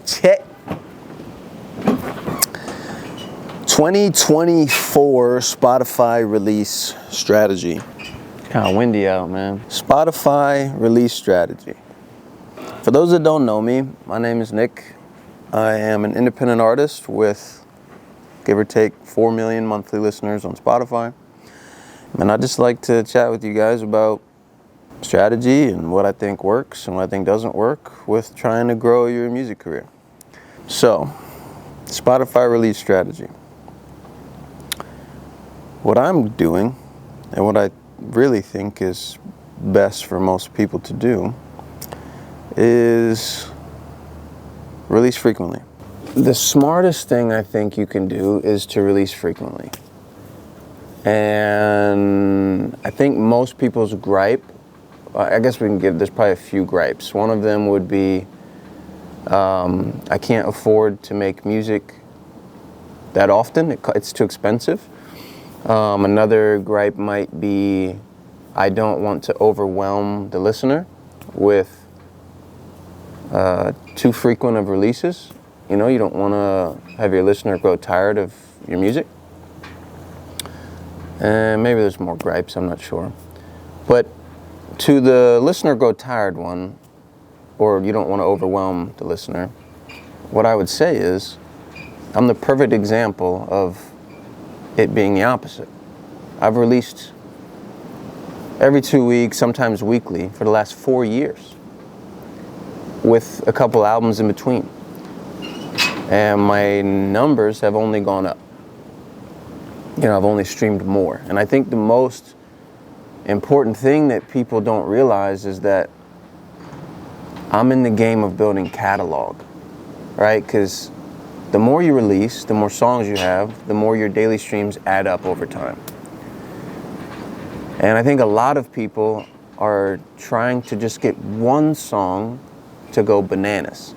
check. 2024 Spotify release strategy. It's kind of windy out, man. Spotify release strategy. For those that don't know me, my name is Nick. I am an independent artist with, give or take, 4 million monthly listeners on Spotify. And I just like to chat with you guys about strategy and what I think works and what I think doesn't work with trying to grow your music career. So, Spotify release strategy. What I'm doing, and what I really think is best for most people to do, is release frequently. The smartest thing I think you can do is to release frequently. And I think most people's gripe, I guess there's probably a few gripes. One of them would be, I can't afford to make music that often. It's too expensive. Another gripe might be, I don't want to overwhelm the listener with too frequent of releases. You know, you don't want to have your listener grow tired of your music. And maybe there's more gripes, I'm not sure. But to the listener grow tired one, or you don't want to overwhelm the listener, what I would say is, I'm the perfect example of it being the opposite. I've released every 2 weeks, sometimes weekly, for the last 4 years, with a couple albums in between. And my numbers have only gone up. You know, I've only streamed more. And I think the most important thing that people don't realize is that I'm in the game of building catalog, right? Because the more you release, the more songs you have, the more your daily streams add up over time. And I think a lot of people are trying to just get one song to go bananas,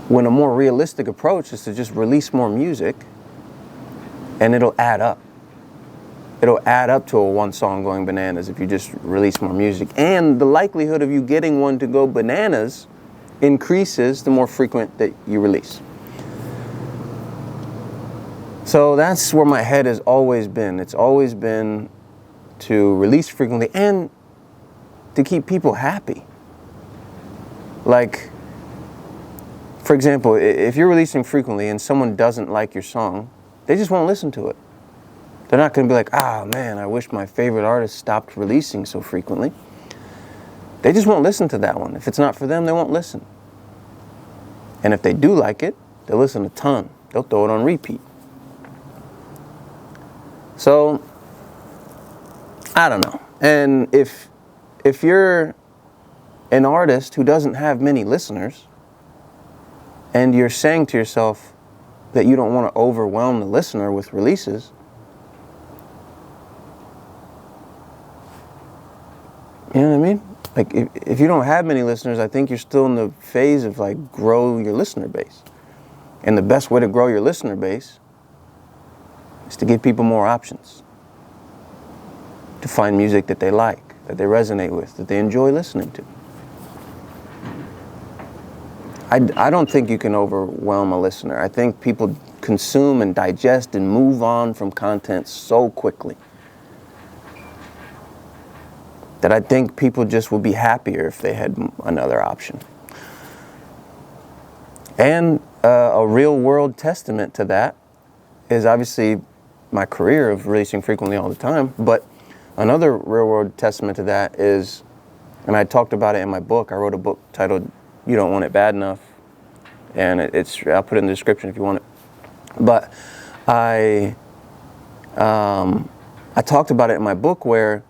when a more realistic approach is to just release more music and it'll add up. It'll add up to a one song going bananas if you just release more music. And the likelihood of you getting one to go bananas increases the more frequent that you release. So that's where my head has always been. It's always been to release frequently and to keep people happy. Like, for example, if you're releasing frequently and someone doesn't like your song, they just won't listen to it. They're not going to be like, ah, man, I wish my favorite artist stopped releasing so frequently. They just won't listen to that one. If it's not for them, they won't listen. And if they do like it, they'll listen a ton. They'll throw it on repeat. So, I don't know. And if you're an artist who doesn't have many listeners, and you're saying to yourself that you don't want to overwhelm the listener with releases, you know what I mean? Like, if you don't have many listeners, I think you're still in the phase of, like, grow your listener base. And the best way to grow your listener base is to give people more options, to find music that they like, that they resonate with, that they enjoy listening to. I don't think you can overwhelm a listener. I think people consume and digest and move on from content so quickly that I think people just would be happier if they had another option. And a real world testament to that is obviously my career of releasing frequently all the time. But another real world testament to that is, and I talked about it in my book, I wrote a book titled You Don't Want It Bad Enough. And I'll put it in the description if you want it. But I talked about it in my book where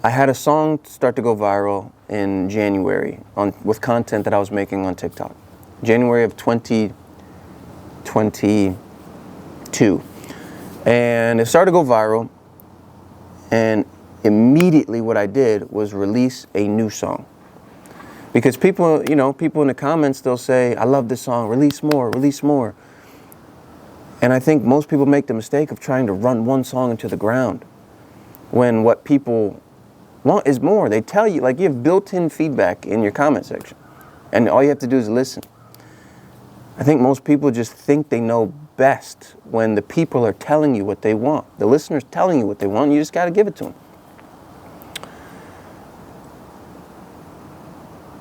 I had a song start to go viral in January with content that I was making on TikTok. January of 2022. And it started to go viral. And immediately what I did was release a new song. Because people in the comments, they'll say, I love this song, release more, release more. And I think most people make the mistake of trying to run one song into the ground when what people is more. They tell you, like, you have built-in feedback in your comment section. And all you have to do is listen. I think most people just think they know best when the people are telling you what they want. The listener's telling you what they want, and you just got to give it to them.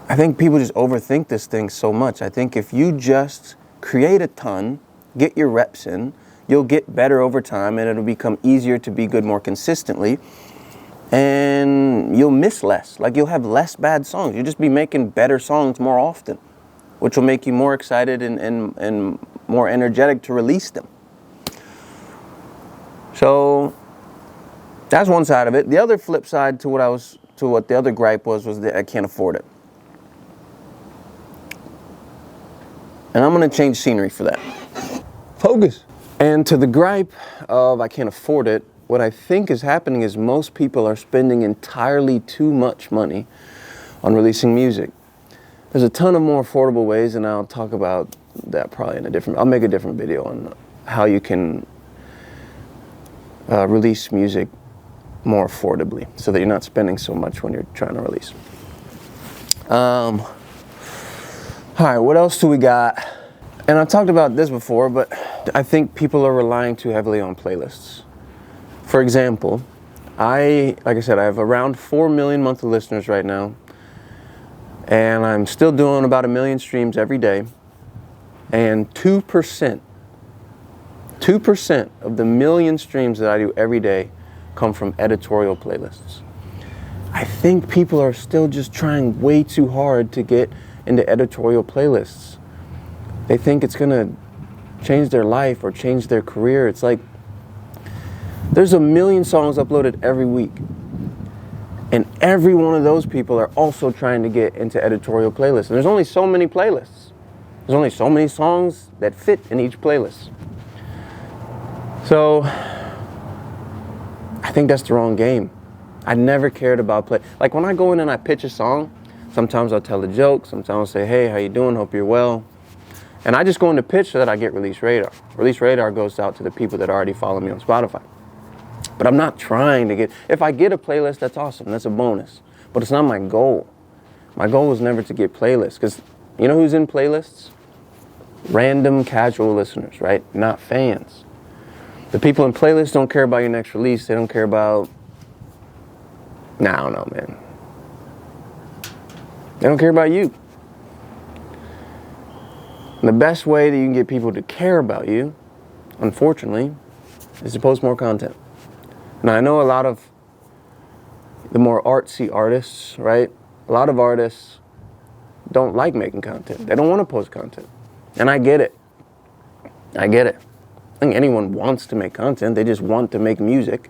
I think people just overthink this thing so much. I think if you just create a ton, get your reps in, you'll get better over time, and it'll become easier to be good more consistently. And you'll miss less. Like, you'll have less bad songs. You'll just be making better songs more often, which will make you more excited and more energetic to release them. So that's one side of it. The other flip side to what the other gripe was that I can't afford it. And I'm going to change scenery for that. Focus. And to the gripe of I can't afford it, what I think is happening is most people are spending entirely too much money on releasing music. There's a ton of more affordable ways, and I'll talk about that probably I'll make a different video on how you can release music more affordably so that you're not spending so much when you're trying to release. All right, what else do we got? And I've talked about this before, but I think people are relying too heavily on playlists. For example, like I said, I have around 4 million monthly listeners right now, and I'm still doing about 1 million streams every day, and 2% of the 1 million streams that I do every day come from editorial playlists. I think people are still just trying way too hard to get into editorial playlists. They think it's gonna change their life or change their career. It's like, there's 1 million songs uploaded every week, and every one of those people are also trying to get into editorial playlists. And there's only so many playlists. There's only so many songs that fit in each playlist. So I think that's the wrong game. I never cared about like when I go in and I pitch a song, sometimes I'll tell a joke, sometimes I'll say, hey, how you doing? Hope you're well. And I just go into pitch so that I get Release Radar. Release Radar goes out to the people that already follow me on Spotify. But I'm not trying to if I get a playlist, that's awesome, that's a bonus. But it's not my goal. My goal is never to get playlists, because you know who's in playlists? Random casual listeners, right? Not fans. The people in playlists don't care about your next release. They don't care about, I don't know, man. They don't care about you. And the best way that you can get people to care about you, unfortunately, is to post more content. Now, I know a lot of the more artsy artists, right? A lot of artists don't like making content. They don't want to post content. And I get it. I get it. I think anyone wants to make content. They just want to make music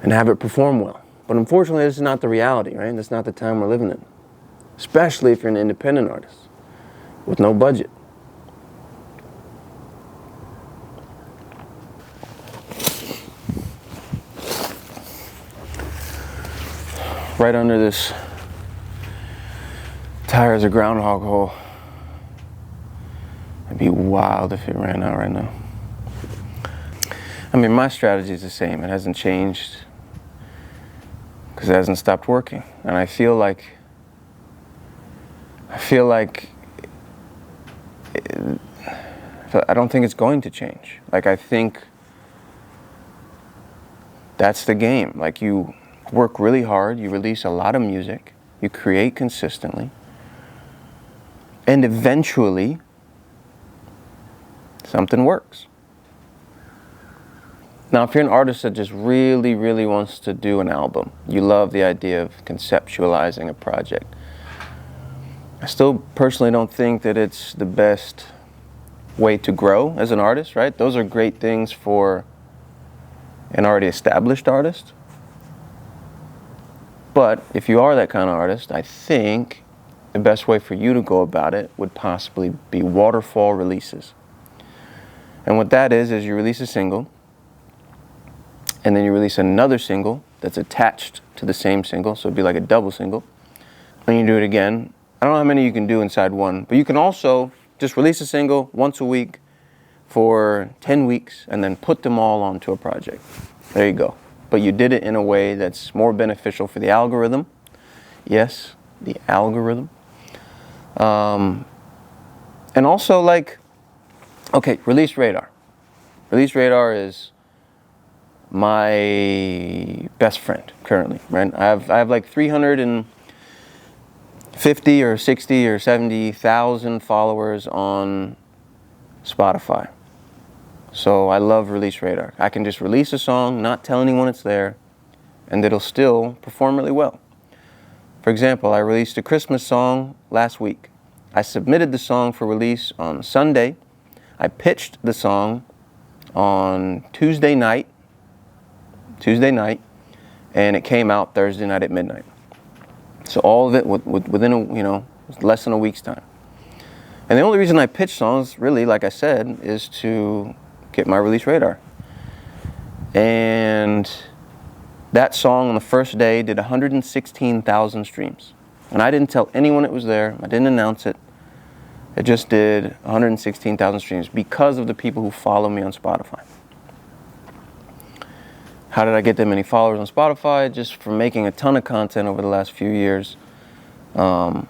and have it perform well. But unfortunately, this is not the reality, right? That's not the time we're living in. Especially if you're an independent artist with no budget. Right under this tire is a groundhog hole. It'd be wild if it ran out right now. I mean, my strategy is the same. It hasn't changed because it hasn't stopped working. And I feel like I don't think it's going to change. Like, I think that's the game. Like, you work really hard, you release a lot of music, you create consistently, and eventually something works. Now, if you're an artist that just really, really wants to do an album, you love the idea of conceptualizing a project, I still personally don't think that it's the best way to grow as an artist, right? Those are great things for an already established artist. But if you are that kind of artist, I think the best way for you to go about it would possibly be waterfall releases. And what that is you release a single, and then you release another single that's attached to the same single, so it'd be like a double single. And you do it again. I don't know how many you can do inside one, but you can also just release a single once a week for 10 weeks and then put them all onto a project. There you go. but you did it in a way that's more beneficial for the algorithm. Yes, the algorithm. And also, like, okay, Release Radar. Release Radar is my best friend currently, right? I have like 350 or 60 or 70,000 followers on Spotify. So I love Release Radar. I can just release a song, not tell anyone it's there, and it'll still perform really well. For example, I released a Christmas song last week. I submitted the song for release on Sunday. I pitched the song on Tuesday night, and it came out Thursday night at midnight. So all of it within less than a week's time. And the only reason I pitch songs, really, like I said, is to get my Release Radar. And that song on the first day did 116,000 streams. And I didn't tell anyone it was there. I didn't announce it. It just did 116,000 streams because of the people who follow me on Spotify. How did I get that many followers on Spotify? Just from making a ton of content over the last few years. But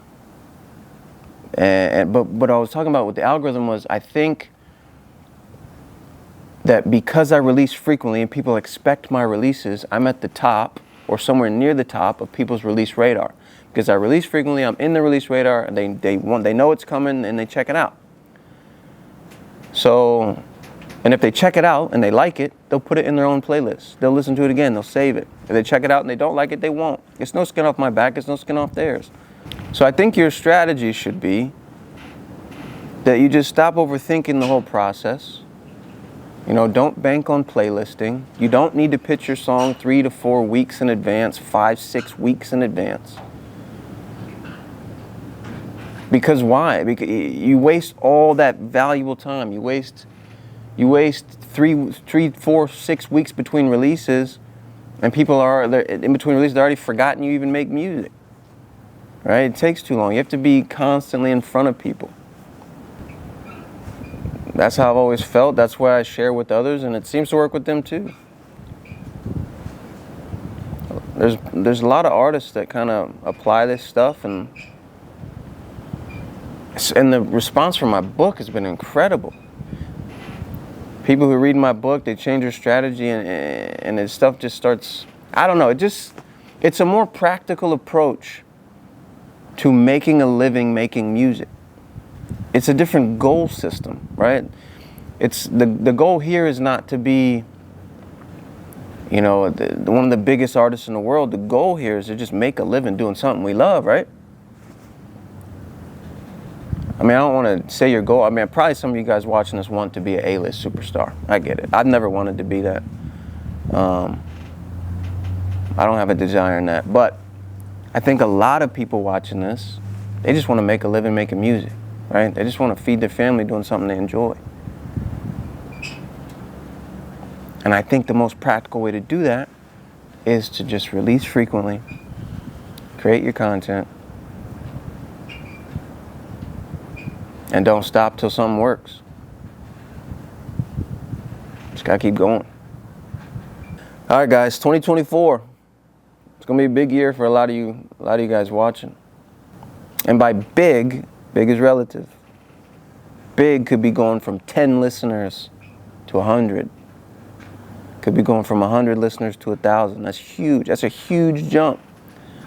what I was talking about with the algorithm was, I think that because I release frequently and people expect my releases, I'm at the top or somewhere near the top of people's release radar. Because I release frequently, I'm in the release radar, and they know it's coming and they check it out. So, and if they check it out and they like it, they'll put it in their own playlist. They'll listen to it again, they'll save it. If they check it out and they don't like it, they won't. It's no skin off my back, it's no skin off theirs. So I think your strategy should be that you just stop overthinking the whole process. Don't bank on playlisting. You don't need to pitch your song 3 to 4 weeks in advance, 5, 6 weeks in advance. Because why? Because you waste all that valuable time. You waste 3, 4, 6 weeks between releases, and people they're in between releases, they're already forgotten you even make music. Right? It takes too long. You have to be constantly in front of people. That's how I've always felt. That's why I share with others, and it seems to work with them too. There's a lot of artists that kind of apply this stuff, and the response from my book has been incredible. People who read my book, they change their strategy, and the stuff just starts, I don't know, it's a more practical approach to making a living making music. It's a different goal system, right? It's the goal here is not to be, one of the biggest artists in the world. The goal here is to just make a living doing something we love, right? I mean, I don't want to say your goal. I mean, probably some of you guys watching this want to be an A-list superstar. I get it. I've never wanted to be that. I don't have a desire in that. But I think a lot of people watching this, they just want to make a living making music, right? They just want to feed their family doing something they enjoy. And I think the most practical way to do that is to just release frequently, create your content, and don't stop till something works. Just gotta keep going. All right, guys, 2024. It's gonna be a big year for a lot of you guys watching. And by big is relative. Big could be going from 10 listeners to 100. Could be going from 100 listeners to 1,000. That's huge. That's a huge jump.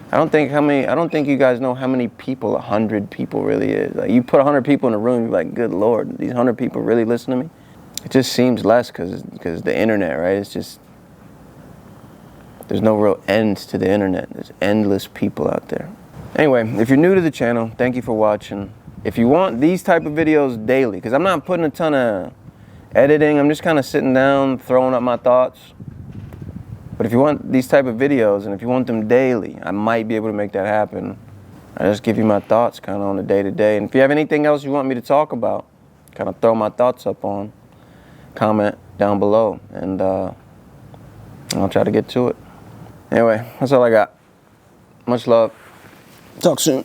I don't think you guys know how many people 100 people really is. Like, you put 100 people in a room, you're like, good Lord, these 100 people really listen to me? It just seems less because the internet, right? It's just, there's no real end to the internet. There's endless people out there. Anyway, if you're new to the channel, thank you for watching. If you want these type of videos daily, because I'm not putting a ton of editing, I'm just kind of sitting down, throwing up my thoughts. But if you want these type of videos, and if you want them daily, I might be able to make that happen. I just give you my thoughts kind of on the day-to-day. And if you have anything else you want me to talk about, kind of throw my thoughts up on, comment down below, and I'll try to get to it. Anyway, that's all I got. Much love. Talk soon.